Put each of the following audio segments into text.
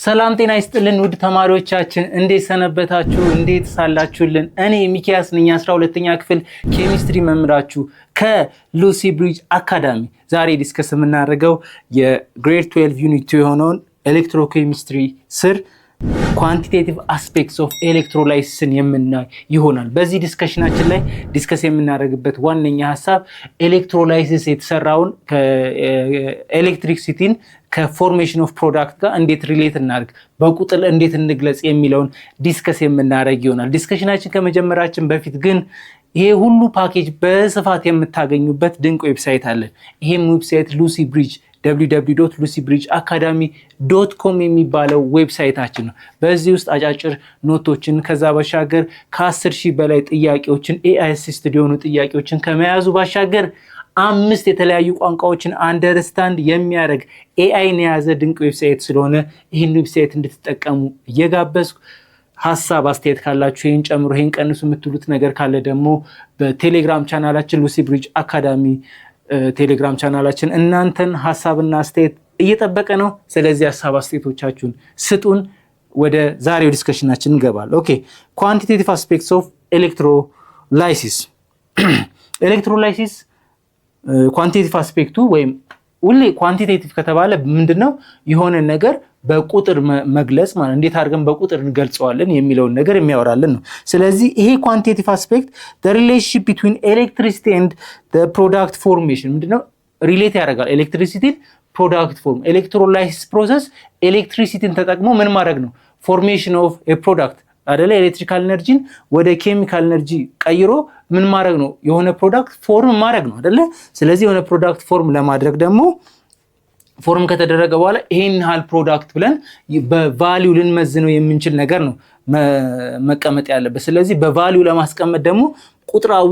ሰላም ጤና ይስጥልን ውድ ተማሪዎቻችን እንዴት ሰነበታችሁ እንዴት ሳላችሁልን እኔ ሚኪያስ ነኝ 12ኛ ክፍል ኬሚስትሪ መምህራችሁ ከሉሲ ብሪጅ አካዳሚ ዛሬ ዲስከስ የምናደርገው የግሬድ 12 ዩኒት 2 የሆነውን ኤሌክትሮኬሚስትሪ ስር quantitative aspects of electrolysis የምናይ ይሆናል በዚህ ዲስከሽናችን ላይ ዲስከስ የምናደርግበት ዋነኛ ሐሳብ ኤሌክትሮላይሲስ የተሰራውን ከኤሌክትሪሲቲን ከፎርሜሽን ኦፍ ፕሮዳክት ጋር እንዴት ሪሌት እናድርግ በቁጥር እንዴት እንግለጽ የሚለውን ዲስከስ የምናደርግ ይሆናል ዲስከሽናችን ከመጀመራችን በፊት ግን ይሄ ሁሉ ፓኬጅ በስፋት የምታገኙበት ድንቅ ዌብሳይት አለ ይሄም ዌብሳይት ሉሲ ብሪጅ www.lucybridgeacademy.com የሚባለው ዌብሳይታችን ነው በዚህ ውስጥ አጫጭር ኖቶችን ከዛ ባሻገር ከ10000 በላይ ጥያቄዎችን AI አሲስትድ የሆኑ ጥያቄዎችን ከመያዙ ባሻገር 5 የተለያዩ ቋንቋዎችን አንደርስታንድ የሚያደርግ AI የያዘ ድንቅ ዌብሳይት ስለሆነ ይህን ዌብሳይት እንድትጠቀሙ እየጋበዝኩ ሐሳብ አስተያየት ካላችሁ ይሄን ጨምሮ ይሄን ቀንሱ የምትሉት ነገር ካለ ደግሞ በቴሌግራም ቻናላችን ሉሲ ብሪጅ አካዳሚ ቴሌግራም ቻናላችን እናንተን ሐሳብና አስተያየት እየተጠበቀ ነው ስለዚህ ሐሳብ አስተያየቶቻችሁን ስጡን ወደ ዛሬው ዲስከሽናችን እንገባለን ኦኬ ኳንቲቴቲቭ አስፔክትስ ኦፍ ኤሌክትሮላይሲስ ኤሌክትሮላይሲስ ኳንቲቴቲቭ አስፔክቱ ወይም ሁሌ ኳንቲቴቲቭ ከተባለ ምንድነው የሆነ ነገር በቁጥር መግለጽ ማለት እንዴት አድርገን በቁጥር እንገልጸዋለን የሚለው ነገር የሚያወራልን ነው ስለዚህ ይሄ ኳንቲቴቲቭ አስፔክት the relationship between electricity and the product formation ምንድነው ሪሌት ያደርጋል ኤሌክትሪሲቲን ፕሮዳክት ፎርም ኤሌክትሮላይሲስ ፕሮሰስ ኤሌክትሪሲቲን ተጠቅሞ ምን ማድረግ ነው ፎርሜሽን ኦፍ a product አይደለ ኤሌክትሪካል ኤነርጂን ወደ ኬሚካል ኤነርጂ ቀይሮ ምን ማድረግ ነው የሆነ ፕሮዳክት ፎርም ማድረግ ነው አይደለ ስለዚህ የሆነ ፕሮዳክት ፎርም ለማድረግ ደግሞ ፎርም ከተደረገ በኋላ ይሄን ሃል ፕሮዳክት ብለን በቫልዩ ልንመዝነው የምንችል ነገር ነው መቀመጥ ያለበት ስለዚህ በቫልዩ ለማስቀመጥ ደግሞ ቁጥራዊ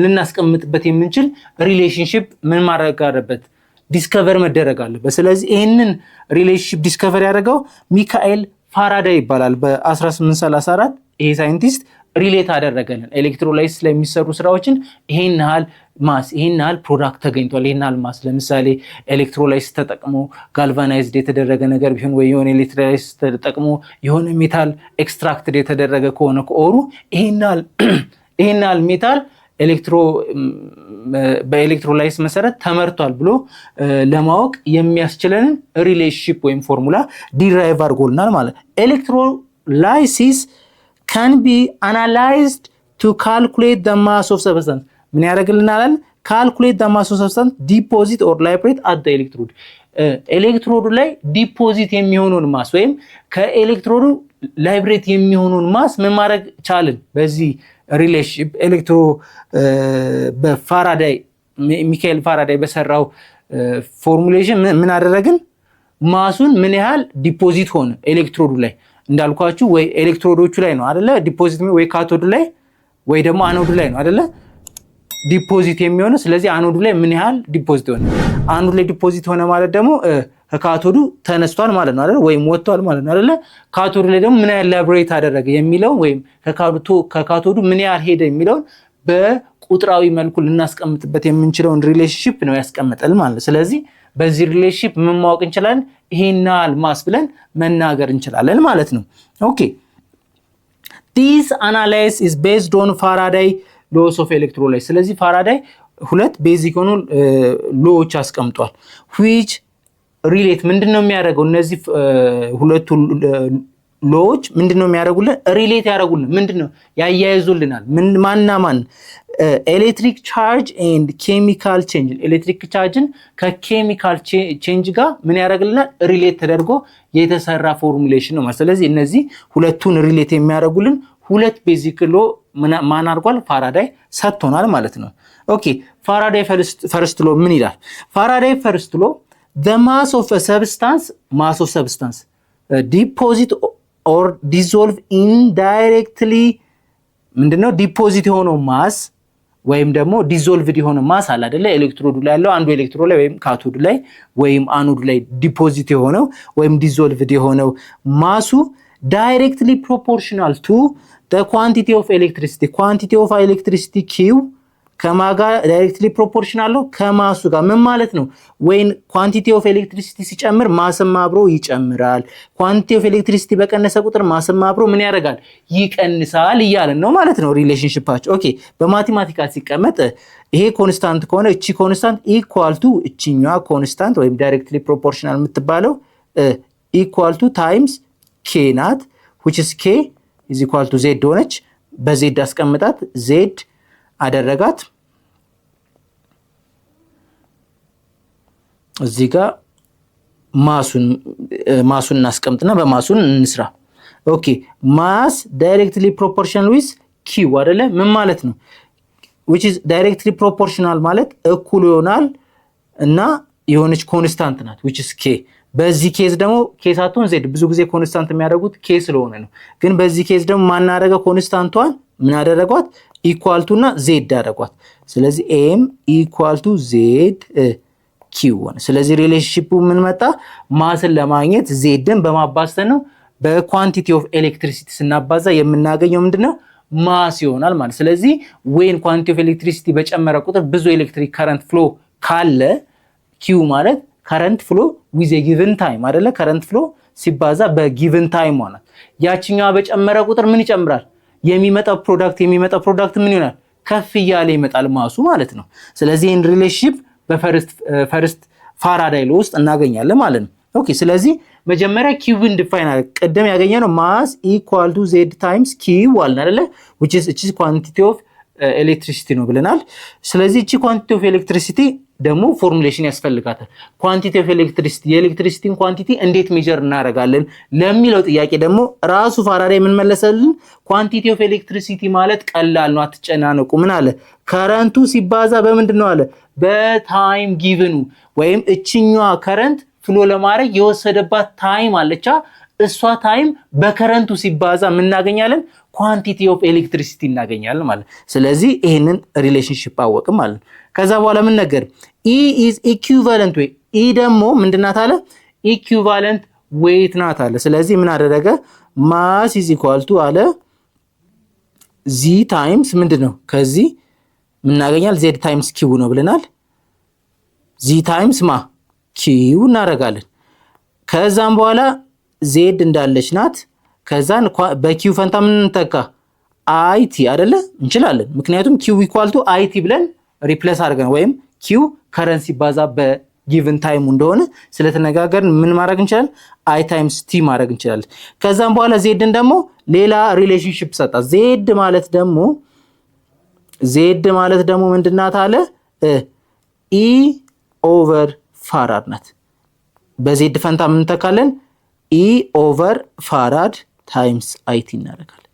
ልናስቀምጥበት የምንችል ሪሌሽንሺፕ ምን ማድረግ አለበት ዲስከቨር መደረግ አለበት ስለዚህ ይሄንን ሪሌሽንሺፕ ዲስከቨር ያደረገው ሚካኤል ፋራዳይ ይባላል በ1834 ይሄ ሳይንቲስት ሪሌት አደረገልን ኤሌክትሮላይሲስ ላይ የሚሰሩ ስራዎችን ይሄን ሃል ማስ ይሄን ሃል ፕሮዳክት ተገኝቷል ይሄን ሃል ማስ ለምሳሌ ኤሌክትሮላይሲስ ተጠቅሞ ጋልቫናይዝድ የተደረገ ነገር ቢሆን ወይ የሆነ ኤሌክትሮላይሲስ ተጠቅሞ የሆነ ሜታል ኤክስትራክትድ የተደረገ ከሆነ ከኦሩ ይሄን ሃል ሜታል በኤሌክትሮላይሲስ መሰረት ተመርቷል ብሎ ለማወቅ የሚያስችለን ሪሌሽንሺፕ ወይም ፎርሙላ ዲራይቭ አድርጎልናል ማለት ኤሌክትሮላይሲስ can be analyzed to calculate the mass of substance ምን ያደርግልናል calculate the mass of substance deposit or liberate at the electrode ኤሌክትሮዱ ላይ ዲፖዚት የሚሆነውን ማስ ወይም ከኤሌክትሮዱ ላይብሬት የሚሆነውን ማስ ምን ማድረግ ቻልን በዚህ ሪሌሽንሺፕ ኤሌክትሮ በፋራዳይ ሚካኤል ፋራዳይ በሰራው ፎርሙሌሽን ምን አደረግን ማሱን ምን ያህል ዲፖዚት ሆነ ኤሌክትሮዱ ላይ እንዳልኳችሁ ወይ ኤሌክትሮዶቹ ላይ ነው አይደለ ዲፖዚት ወይ ካቶዱ ላይ ወይ ደግሞ አኖዱ ላይ ነው አይደለ ዲፖዚት የሚሆነው ስለዚህ አኖዱ ላይ ምን ያህል ዲፖዚት ሆነ አኖዱ ላይ ዲፖዚት ሆነ ማለት ደግሞ ከካቶዱ ተነስቷል ማለት ነው አይደለ ወይ ወጥቷል ማለት ነው አይደለ ካቶዱ ላይ ደግሞ ምን ያህል ላይብሬት አደረገ የሚለው ወይም ከካቶዱ ምን ያህል ሄደ የሚለው በቁጥራዊ መልኩ ልናስቀምጥበት የምንችለውን ሪሌሽንሺፕ ነው ያስቀምጣል ማለት ስለዚህ በዚህ ሪሌሽንሺፕ ምን ማወቅ እንችላለን ይሄናል ማስ ብለን መናገር እንችላለን ማለት ነው ኦኬ this analysis is based on Faraday laws of electrolysis ስለዚህ ፋራዳይ ሁለት ቤዚክ ሆኖ ሎዎች አስቀምጧል which relate ምንድነው የሚያደርገው እነዚህ ሁለቱ ሎዎች ምንድነው የሚያደርጉልን ሪሌት ያደርጉልን ምንድነው ያያይዙልናል ማንና ማን ኤሌክትሪክ ቻርጅ ኤንድ ኬሚካል ቼንጅ ኤሌክትሪክ ቻርጅን ከኬሚካል ቼንጅ ጋር ምን ያደርግልናል ሪሌት ተደርጎ የተሰራ ፎርሙሌሽን ነው ማለት ስለዚህ እነዚህ ሁለቱን ሪሌት የሚያደርጉልን ሁለት ቤዚክ ሎ ማን አድርጓል ፋራዳይ ሰጥቶናል ማለት ነው ኦኬ ፋራዳይ ፈርስት ሎ ምን ይላል ፋራዳይ ፈርስት ሎ the mass of a substance deposit or dissolve indirectly ምንድነው ዲፖዚት የሆነው ማስ ወይም ደግሞ ዲዞልቭድ የሆነ ማስ አለ አይደለ ኤሌክትሮዱ ላይ ያለው አንዱ ኤሌክትሮድ ላይ ወይም ካቶዱ ላይ ወይም አኖዱ ላይ ዲፖዚት የሆነው ወይም ዲዞልቭድ የሆነው ማሱ directly proportional to the quantity of electricity Q ከማጋ ዳይሬክትሊ ፕሮፖርሽናል ነው ከማሱ ጋር። ምን ማለት ነው? ወይን ኳንቲቲ ኦፍ ኤሌክትሪሲቲ ሲጨምር ማስም አብሮ ይጨምራል። ኳንቲቲ ኦፍ ኤሌክትሪሲቲ በቀነሰ ቁጥር ማስም አብሮ ምን ያደርጋል? ይቀንሳል እያለን ነው ማለት ነው ሪሌሽንሺፓቸው። ኦኬ በማቴማቲካል ሲቀመጥ ይሄ ኮንስታንት ከሆነ እቺ ኮንስታንት ኢኳል ቱ እቺኛዋ ኮንስታንት ወይም ዳይሬክትሊ ፕሮፖርሽናል የምትባለው ኢኳል ቱ ታይምስ ኬ ናት which is k is equal to z ሆነች። በዜድ አስቀምጣት ዜድ አደረጋት። እዚህ ጋር ማሱን እናስቀምጥና በማሱን እንስራ። ኦኬ ማስ ዳይሬክትሊ ፕሮፖርሽናል ዊዝ ኪው አይደለ? ምን ማለት ነው? which is directly proportional ማለት እኩል ይሆናል እና የሆነች ኮንስታንት ናት which is k። በዚህ ኬዝ ደግሞ ኬስ አትሆን ዜድ ብዙ ጊዜ ኮንስታንት የሚያደርጉት ኬ ስለሆነ ነው። ግን በዚህ ኬዝ ደግሞ ማን አደረገው? ኮንስታንቷን ምን አደረጓት? ኢኳል ቱ እና ዜድ አደረጓት። ስለዚህ ኤም ኢኳል ቱ ዜድ ኪው ሆነ። ስለዚህ ሪሌሽንሺፑ ምን መጣ? ማስን ለማግኘት ዜድን በማባዛት ነው። በኳንቲቲ ኦፍ ኤሌክትሪሲቲ ስናባዛ የምናገኘው ምንድነው? ማስ ይሆናል ማለት። ስለዚህ ዌን ኳንቲቲ ኦፍ ኤሌክትሪሲቲ በጨመረ ቁጥር ብዙ ኤሌክትሪክ ከረንት ፍሎ ካለ ኪው ማለት ከረንት ፍሎ ዊዝ ኤ ጊቨን ታይም አይደለ? ከረንት ፍሎ ሲባዛ በጊቨን ታይም ሆነ። ያቺኛዋ በጨመረ ቁጥር ምን ይጨምራል? የሚመጣው ፕሮዳክት ምን ይሆናል? ከፍ እያለ ይመጣል ማሱ ማለት ነው። ስለዚህ ኢን ሪሌሽንሺፕ በፈርስት ፋራዳይ ሎ ውስጥ እናገኛለን ማለት ነው። ኦኬ ስለዚህ መጀመሪያ ኪውን ዲፋይን አድርገን ቀደም ያገኘነው ማስ ኢኳል ቱ ዜድ ታይምስ ኪው አልን አይደለ? which is ኳንቲቲ ኦፍ ኤሌክትሪሲቲ ነው ብለናል። ስለዚህ እቺ ኳንቲቲ ኦፍ ኤሌክትሪሲቲ ደግሞ ፎርሙሌሽን ያስፈልጋታል። ኳንቲቲ ኦፍ ኤሌክትሪሲቲ የኤሌክትሪሲቲን ኳንቲቲ እንዴት ሜጀር እናደርጋለን ለሚለው ጥያቄ ደግሞ ራሱ ፋራዳይ ምን መለሰልን? ኳንቲቲ ኦፍ ኤሌክትሪሲቲ ማለት ቀላል ነው፣ አትጨናነቁ። ምን አለ? ከረንቱ ሲባዛ በምንድን ነው አለ? በታይም ጊቭኑ ወይም እቺኛዋ ከረንት ፍሎ ለማድረግ የወሰደባት ታይም አለቻ። እሷ ታይም በከረንቱ ሲባዛ ምን እናገኛለን? ኳንቲቲ ኦፍ ኤሌክትሪሲቲ እናገኛለን ማለት። ስለዚህ ይሄንን ሪሌሽንሺፕ አወቅም ማለት ነው። ከዛ በኋላ ምን ነገር E is equivalent weight E ደግሞ ምንድናት አለ? equivalent weight ናት አለ። ስለዚህ ምን አደረገ? mass is equal to አለ z times ምንድነው? ከዚህ ምን እናገኛለን? z times q ነው ብለናል። z times ማ q እናደርጋለን። ከዛም በኋላ z እንዳለች ናት። ከዛን በq ፈንታ ምን እንተካ? it አይደለ? እንችላለን። ምክንያቱም q equal to it ብለን ሪፕሌስ አድርገን ወይም q ከረንሲ ባዛ በጊቭን ታይም እንደሆነ ስለተነጋገርን ምን ማድረግ እንችላለን? i times t ማድረግ እንችላለን። ከዛም በኋላ ዜድን ደግሞ ሌላ ሪሌሽንሺፕ ሰጣ። ዜድ ማለት ደግሞ ምንድናት አለ? e ኦቨር ፋራድ ናት። በዜድ ፈንታ ምን እንተካለን? e ኦቨር ፋራድ ታይምስ it እናደርጋለን።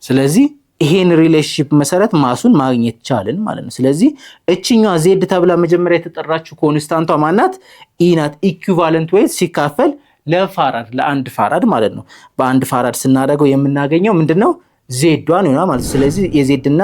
ስለዚህ ይሄን ሪሌሽንሺፕ መሰረት ማሱን ማግኘት ቻልን ማለት ነው። ስለዚህ እቺኛዋ ዜድ ተብላ መጀመሪያ የተጠራችው ኮንስታንቷ ማናት? ኢ ናት። ኢኩቫለንት ዌይት ሲካፈል ለፋራድ ለአንድ ፋራድ ማለት ነው። በአንድ ፋራድ ስናደርገው የምናገኘው ምንድነው? ዜዷን ይሆናል ማለት። ስለዚህ የዜድና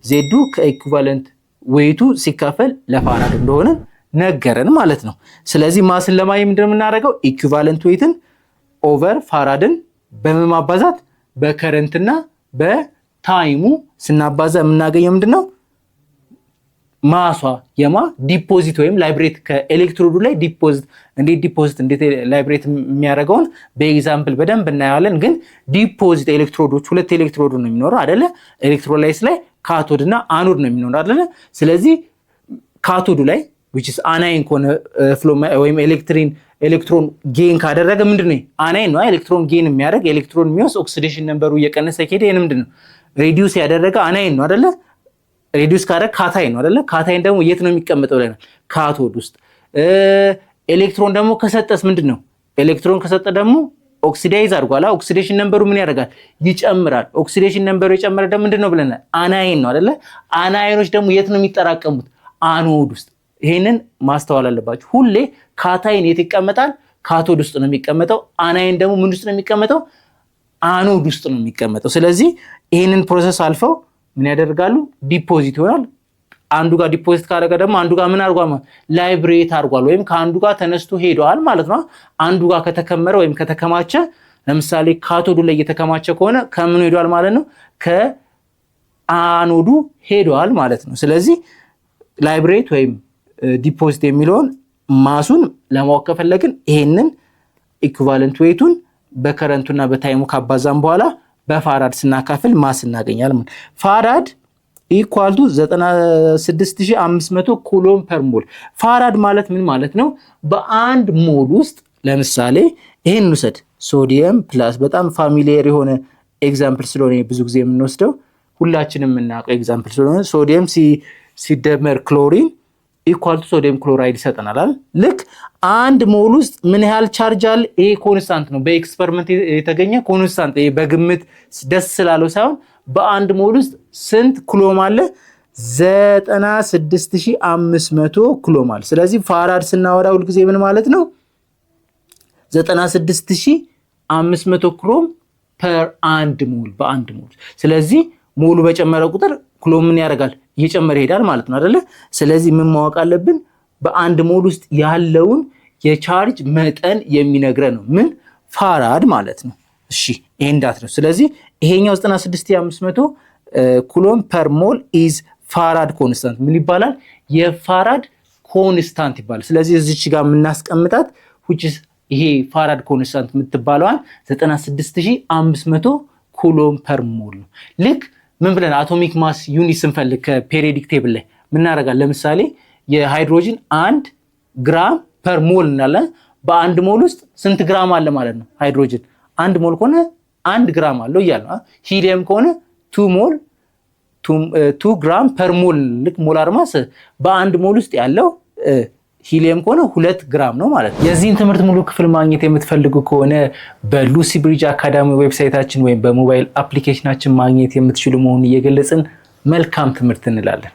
ዜዱ ከኢኩቫለንት ዌይቱ ሲካፈል ለፋራድ እንደሆነ ነገረን ማለት ነው። ስለዚህ ማስን ለማግኘት ምንድነው የምናደርገው? ኢኩቫለንት ዌይትን ኦቨር ፋራድን በመማባዛት በከረንትና በታይሙ ስናባዛ የምናገኘው ምንድነው? ማሷ የማ ዲፖዚት ወይም ላይብሬት ከኤሌክትሮዱ ላይ እንዴት ላይብሬት የሚያደርገውን በኤግዛምፕል በደንብ እናያለን። ግን ዲፖዚት ኤሌክትሮዶች ሁለት ኤሌክትሮድ ነው የሚኖረው አይደለ? ኤሌክትሮላይስ ላይ ካቶድ እና አኖድ ነው የሚኖረው አይደለ? ስለዚህ ካቶዱ ላይ which is አናይን ከሆነ ፍሎ ወይም ኤሌክትሮን ጌን ካደረገ ምንድነው? አናይን ነው ኤሌክትሮን ጌን የሚያደርግ ኤሌክትሮን የሚወስድ ኦክሲዴሽን ነምበሩ እየቀነሰ ከሄደ ይሄን ምንድነው? ሬዲዩስ ያደረገ አናይን ነው አይደለ? ሬዲዩስ ካደረገ ካታይን ነው አይደለ? ካታይን ደግሞ የት ነው የሚቀመጠው ብለናል? ካቶድ ውስጥ። ኤሌክትሮን ደግሞ ከሰጠስ ምንድነው? ኤሌክትሮን ከሰጠ ደግሞ ኦክሲዳይዝ አድርጓል። ኦክሲዴሽን ነምበሩ ምን ያደርጋል? ይጨምራል። ኦክሲዴሽን ነምበሩ የጨመረ ደግሞ ምንድነው ብለናል? አናይን ነው አይደለ? አናይኖች ደግሞ የት ነው የሚጠራቀሙት? አኖድ ውስጥ። ይሄንን ማስተዋል አለባችሁ። ሁሌ ካታይን የት ይቀመጣል? ካቶድ ውስጥ ነው የሚቀመጠው። አናይን ደግሞ ምን ውስጥ ነው የሚቀመጠው? አኖድ ውስጥ ነው የሚቀመጠው። ስለዚህ ይሄንን ፕሮሰስ አልፈው ምን ያደርጋሉ? ዲፖዚት ይሆናል። አንዱ ጋር ዲፖዚት ካደረገ ደግሞ አንዱ ጋር ምን አድርጓል? ላይብሬት አድርጓል ወይም ከአንዱ ጋር ተነስቶ ሄደዋል ማለት ነው። አንዱ ጋር ከተከመረ ወይም ከተከማቸ ለምሳሌ ካቶዱ ላይ እየተከማቸ ከሆነ ከምን ሄዷል ማለት ነው? አኖዱ ሄዷል ማለት ነው። ስለዚህ ላይብሬት ወይም ዲፖዚት የሚለውን ማሱን ለማወቅ ከፈለግን ይሄንን ኢኩቫለንት ዌይቱን በከረንቱና በታይሙ ካባዛም በኋላ በፋራድ ስናካፍል ማስ እናገኛለን። ፋራድ ኢኳል ቱ 96500 ኩሎም ፐር ሞል። ፋራድ ማለት ምን ማለት ነው? በአንድ ሞል ውስጥ ለምሳሌ ይሄን ውሰድ፣ ሶዲየም ፕላስ በጣም ፋሚሊየር የሆነ ኤግዛምፕል ስለሆነ ብዙ ጊዜ የምንወስደው ሁላችንም የምናውቀው ኤግዛምፕል ስለሆነ ሶዲየም ሲደመር ክሎሪን ኢኳል ቱ ሶዲየም ክሎራይድ ይሰጠናል አይደል? ልክ አንድ ሞል ውስጥ ምን ያህል ቻርጅ አለ? ይሄ ኮንስታንት ነው፣ በኤክስፐሪመንት የተገኘ ኮንስታንት። ይሄ በግምት ደስ ስላለው ሳይሆን በአንድ ሞል ውስጥ ስንት ኩሎም አለ? 96500 ኩሎም አለ። ስለዚህ ፋራድ ስናወራ ሁልጊዜ ምን ማለት ነው? 96500 ኩሎም ፐር አንድ ሞል፣ በአንድ ሞል። ስለዚህ ሞሉ በጨመረ ቁጥር ኩሎም ምን ያደርጋል? እየጨመረ ይሄዳል ማለት ነው አይደለ? ስለዚህ ምን ማወቅ አለብን? በአንድ ሞል ውስጥ ያለውን የቻርጅ መጠን የሚነግረን ነው ምን? ፋራድ ማለት ነው። እሺ ይሄ እንዳትረሱ። ስለዚህ ይሄኛው 96500 ኩሎም ፐር ሞል ኢዝ ፋራድ ኮንስታንት ምን ይባላል? የፋራድ ኮንስታንት ይባላል። ስለዚህ እዚች ጋር የምናስቀምጣት which is ይሄ ፋራድ ኮንስታንት የምትባለዋን 96500 ኩሎም ፐር ሞል ነው። ልክ ምን ብለን አቶሚክ ማስ ዩኒት ስንፈልግ ከፔሪዮዲክ ቴብል ላይ ምን እናደርጋለን? ለምሳሌ የሃይድሮጅን 1 ግራም ፐር ሞል እናለን። በአንድ ሞል ውስጥ ስንት ግራም አለ ማለት ነው? ሃይድሮጅን 1 ሞል ከሆነ 1 ግራም አለው እያለ ነው። ሂሊየም ከሆነ 2 ግራም ፐር ሞል። ልክ ሞላር ማስ በአንድ ሞል ውስጥ ያለው ሂሊየም ከሆነ 2 ግራም ነው ማለት ነው። የዚህን ትምህርት ሙሉ ክፍል ማግኘት የምትፈልጉ ከሆነ በሉሲ ብሪጅ አካዳሚ ዌብሳይታችን ወይም በሞባይል አፕሊኬሽናችን ማግኘት የምትችሉ መሆኑን እየገለጽን መልካም ትምህርት እንላለን።